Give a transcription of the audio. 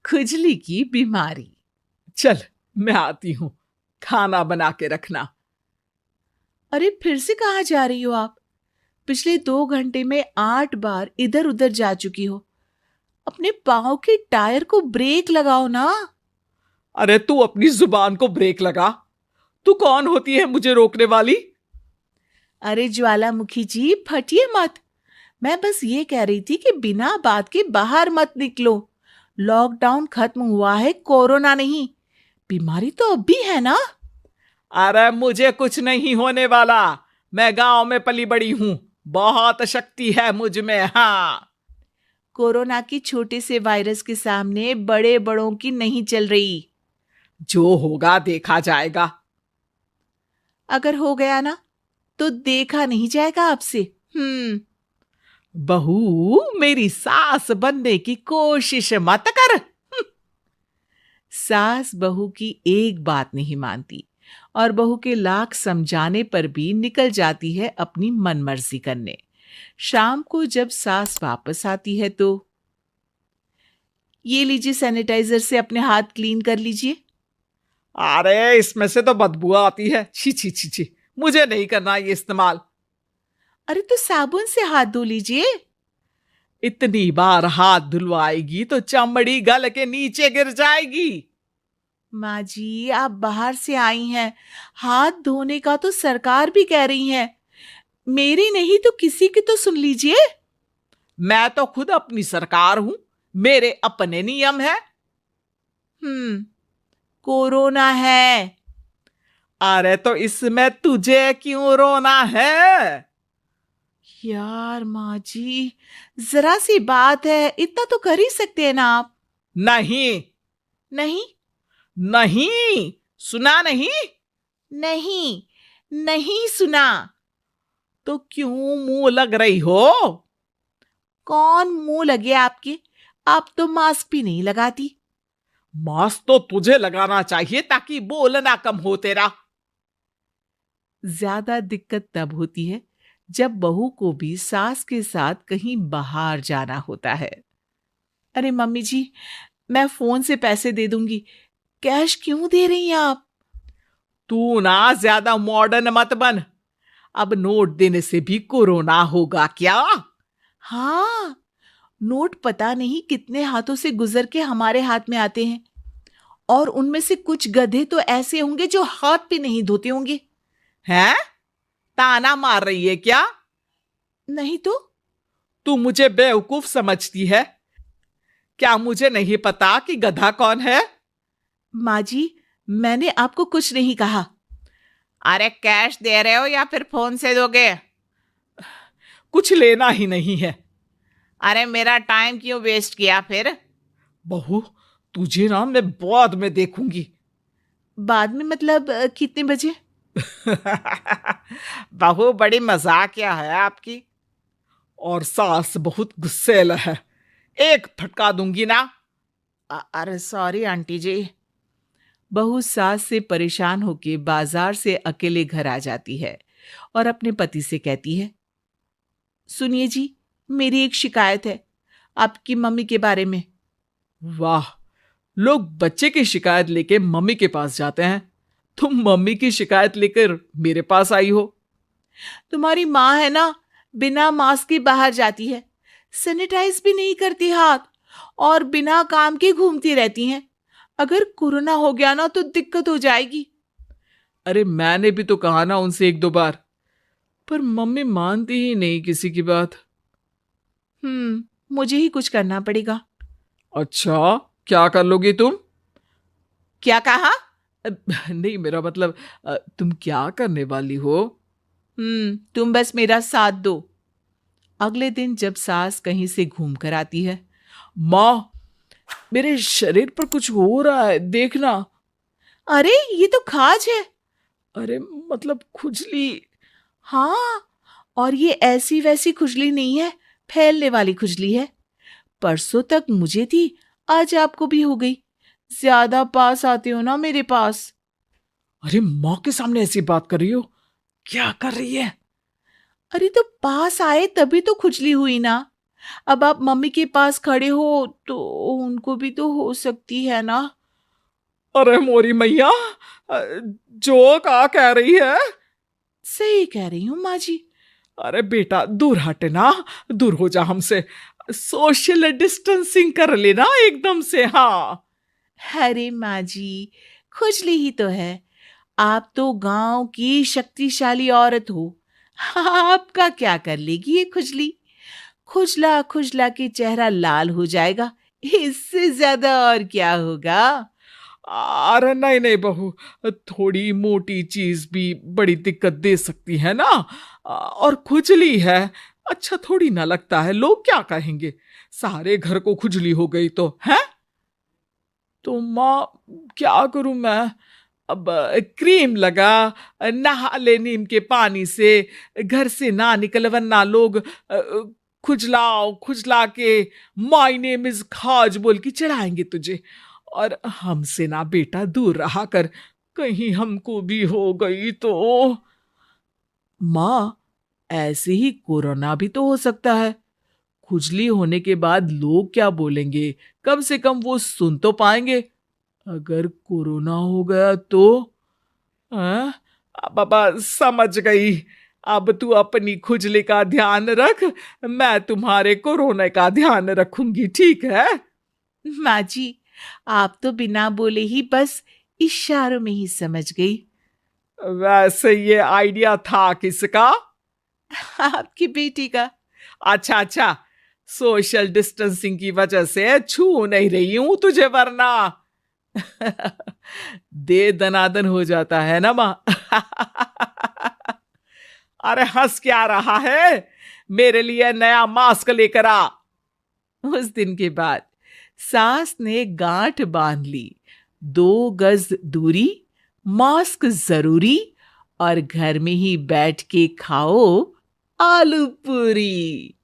खुजली की बीमारी। चल मैं आती हूं, खाना बना के रखना। अरे फिर से कहाँ जा रही हो आप? पिछले 2 घंटे में 8 बार इधर उधर जा चुकी हो। अपने पाँव के टायर को ब्रेक लगाओ ना। अरे तू अपनी जुबान को ब्रेक लगा। तू कौन होती है मुझे रोकने वाली? अरे ज्वालामुखी जी, फटिए मत। मैं बस ये कह रही थी कि बिना बात के बाहर मत निकलो। लॉकडाउन खत्म हुआ है, कोरोना नहीं। बीमारी तो अब भी है ना। अरे मुझे कुछ नहीं होने वाला। मैं गांव में पली बड़ी हूं, बहुत शक्ति है मुझ में। हाँ, कोरोना की छोटे से वायरस के सामने बड़े बड़ों की नहीं चल रही। जो होगा देखा जाएगा। अगर हो गया ना तो देखा नहीं जाएगा आपसे। बहू, मेरी सास बनने की कोशिश मत कर। सास बहू की एक बात नहीं मानती और बहू के लाख समझाने पर भी निकल जाती है अपनी मनमर्जी करने। शाम को जब सास वापस आती है तो, ये लीजिए सैनिटाइजर से अपने हाथ क्लीन कर लीजिए। अरे इसमें से तो बदबू आती है। छी छी छी छी, मुझे नहीं करना ये इस्तेमाल। अरे तो साबुन से हाथ धो लीजिए। इतनी बार हाथ धुलवाएगी तो चमड़ी गल के नीचे गिर जाएगी। माँ जी, आप बाहर से आई हैं, हाथ धोने का तो सरकार भी कह रही है। मेरी नहीं तो किसी की तो सुन लीजिए। मैं तो खुद अपनी सरकार हूं, मेरे अपने नियम है। कोरोना है। अरे तो इसमें तुझे क्यों रोना है? यार माँ जी, जरा सी बात है, इतना तो कर ही सकते हैं ना आप। नहीं नहीं नहीं, सुना नहीं? नहीं नहीं सुना। तो क्यों मुंह लग रही हो? कौन मुंह लगे आपके? आप तो मास्क भी नहीं लगाती। मास्क तो तुझे लगाना चाहिए ताकि बोलना कम हो तेरा। ज्यादा दिक्कत तब होती है जब बहू को भी सास के साथ कहीं बाहर जाना होता है। अरे मम्मी जी, मैं फोन से पैसे दे दूंगी, कैश क्यों दे रही हैं आप? तू ना ज्यादा मॉडर्न मत बन। अब नोट देने से भी कोरोना होगा क्या? हाँ, नोट पता नहीं कितने हाथों से गुजर के हमारे हाथ में आते हैं, और उनमें से कुछ गधे तो ऐसे होंगे जो हाथ भी नहीं धोते होंगे। हैं? ताना मार रही है क्या? नहीं तो। तू मुझे बेवकूफ समझती है क्या? मुझे नहीं पता कि गधा कौन है? माँ जी, मैंने आपको कुछ नहीं कहा। अरे कैश दे रहे हो या फिर फोन से दोगे? कुछ लेना ही नहीं है। अरे मेरा टाइम क्यों वेस्ट किया फिर? बहू, तुझे ना मैं बाद में देखूंगी। बाद में मतलब कितने बजे? बहू बड़ी मजाकिया है आपकी। और सास बहुत गुस्सेल है, एक फटका दूंगी ना। अरे सॉरी आंटी जी। बहू सास से परेशान होके बाजार से अकेले घर आ जाती है और अपने पति से कहती है, सुनिए जी, मेरी एक शिकायत है आपकी मम्मी के बारे में। वाह, लोग बच्चे की शिकायत लेके मम्मी के पास जाते हैं, तुम मम्मी की शिकायत लेकर मेरे पास आई हो। तुम्हारी माँ है ना, बिना मास्क के बाहर जाती है, सैनिटाइज भी नहीं करती हाथ, और बिना काम के घूमती रहती हैं। अगर कोरोना हो गया ना तो दिक्कत हो जाएगी। अरे मैंने भी तो कहा ना उनसे 1-2 बार, पर मम्मी मानती ही नहीं किसी की बात। मुझे ही कुछ करना पड़ेगा। अच्छा, क्या कर लोगी तुम? क्या कहा? नहीं, मेरा मतलब तुम क्या करने वाली हो? तुम बस मेरा साथ दो। अगले दिन जब सास कहीं से घूम कर आती है, माँ, मेरे शरीर पर कुछ हो रहा है, देखना। अरे ये तो खाज है। अरे मतलब खुजली। हाँ, और ये ऐसी वैसी खुजली नहीं है, फैलने वाली खुजली है। परसों तक मुझे थी, आज आपको भी हो गई। ज्यादा पास आते हो ना मेरे पास। अरे माँ के सामने ऐसी बात कर रही हो? क्या कर रही है? अरे तो पास आए तभी तो खुजली हुई ना। अब आप मम्मी के पास खड़े हो तो उनको भी तो हो सकती है ना। अरे मोरी मैया, जो का कह रही है? सही कह रही हूँ माँ जी। अरे बेटा दूर हटना, दूर हो जा हमसे। सोशल डिस्टेंसिंग कर लेना एकदम से। हाँ। अरे माँ जी, खुजली ही तो है। आप तो गांव की शक्तिशाली औरत हो, आपका क्या कर लेगी ये खुजली। खुजला खुजला के चेहरा लाल हो जाएगा, इससे ज्यादा और क्या होगा। अरे नहीं नहीं बहू, थोड़ी मोटी चीज भी बड़ी दिक्कत दे सकती है ना। और खुजली है, अच्छा थोड़ी ना लगता है, लोग क्या कहेंगे? सारे घर को खुजली हो गई तो है। तो माँ, क्या करूं मैं? अब क्रीम लगा, नहा ले नीम के पानी से, घर से ना निकल वरना लोग खुजलाओ खुजला के माय नेम इज खाज बोल के चढ़ाएंगे तुझे। और हमसे ना बेटा दूर रहा कर, कहीं हमको भी हो गई तो। माँ, ऐसे ही कोरोना भी तो हो सकता है। खुजली होने के बाद लोग क्या बोलेंगे, कम से कम वो सुन तो पाएंगे। अगर कोरोना हो गया तो। हाँ? बाबा समझ गई। अब तू अपनी खुजली का ध्यान रख, मैं तुम्हारे कोरोना का ध्यान रखूंगी, ठीक है? माँ जी, आप तो बिना बोले ही बस इशारों में ही समझ गई। वैसे ये आइडिया था किसका? आपकी बेटी का। अच्छा अच्छा, सोशल डिस्टेंसिंग की वजह से छू नहीं रही हूं तुझे वरना। दे दनादन हो जाता है ना मां। अरे हंस क्या रहा है? मेरे लिए नया मास्क लेकर आ। उस दिन के बाद सास ने गांठ बांध ली। 2 गज दूरी, मास्क जरूरी, और घर में ही बैठ के खाओ आलू पूरी।